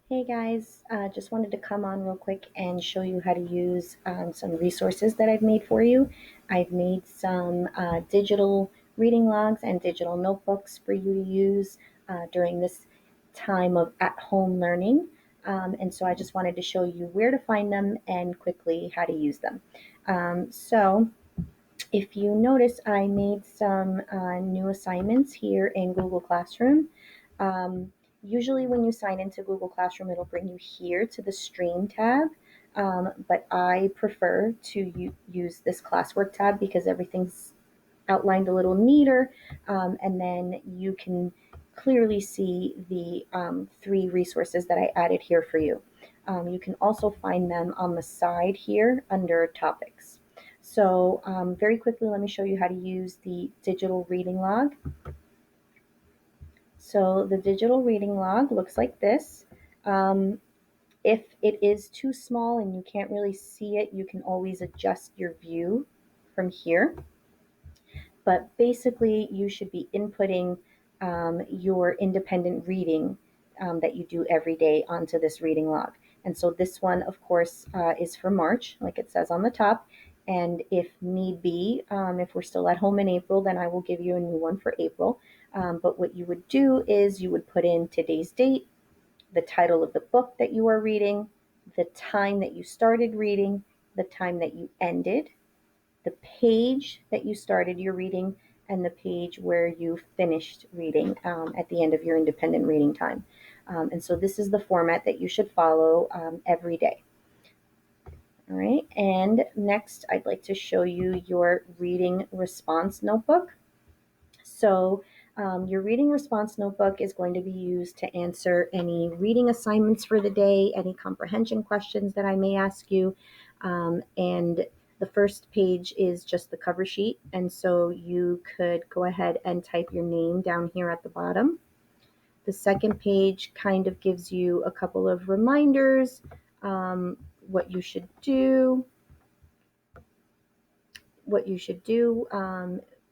Hey guys, just wanted to come on real quick and show you how to use some resources that I've made for you. I've made some digital reading logs and digital notebooks for you to use during this time of at-home learning. And so I just wanted to show you where to find them and quickly how to use them. So if you notice, I made some new assignments here in Google Classroom. Usually when you sign into Google Classroom, it'll bring you here to the Stream tab, but I prefer to use this Classwork tab because everything's outlined a little neater, and then you can clearly see the three resources that I added here for you. You can also find them on the side here under Topics. So very quickly, let me show you how to use the digital reading log. So the digital reading log looks like this. Um, if it is too small and you can't really see it, you can always adjust your view from here. But basically, you should be inputting your independent reading that you do every day onto this reading log. And so this one, of course, is for March, like it says on the top. And if need be, if we're still at home in April, then I will give you a new one for April. But what you would do is you would put in today's date, the title of the book that you are reading, the time that you started reading, the time that you ended, the page that you started your reading, and the page where you finished reading at the end of your independent reading time. And so this is the format that you should follow every day. All right, and next I'd like to show you your reading response notebook. So your reading response notebook is going to be used to answer any reading assignments for the day, any comprehension questions that I may ask you, and the first page is just the cover sheet, and so you could go ahead and type your name down here at the bottom. The second page kind of gives you a couple of reminders, what you should do,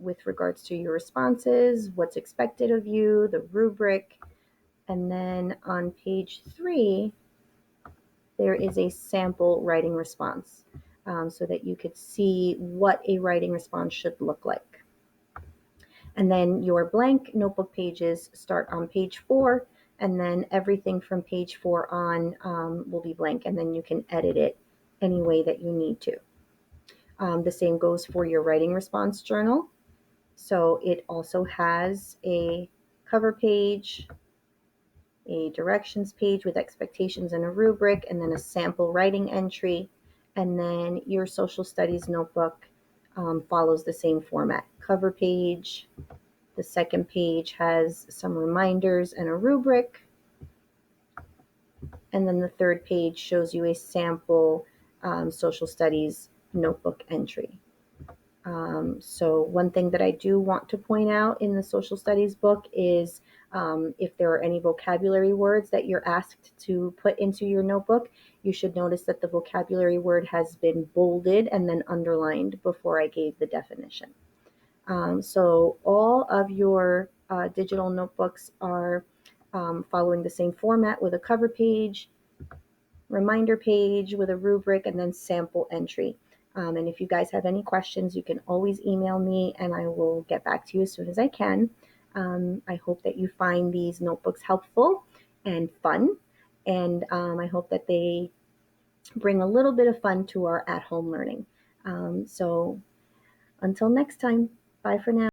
with regards to your responses, what's expected of you, the rubric. And then on page 3, there is a sample writing response so that you could see what a writing response should look like. And then your blank notebook pages start on page 4, and then everything from page 4 on will be blank, and then you can edit it any way that you need to. The same goes for your writing response journal. So it also has a cover page, a directions page with expectations and a rubric, and then a sample writing entry. And then your social studies notebook follows the same format. Cover page, the second page has some reminders and a rubric. And then the third page shows you a sample social studies notebook entry. So one thing that I do want to point out in the social studies book is if there are any vocabulary words that you're asked to put into your notebook, you should notice that the vocabulary word has been bolded and then underlined before I gave the definition. So all of your digital notebooks are following the same format with a cover page, reminder page with a rubric, and then sample entry. And if you guys have any questions, you can always email me and I will get back to you as soon as I can. I hope that you find these notebooks helpful and fun. And I hope that they bring a little bit of fun to our at home learning. So until next time, bye for now.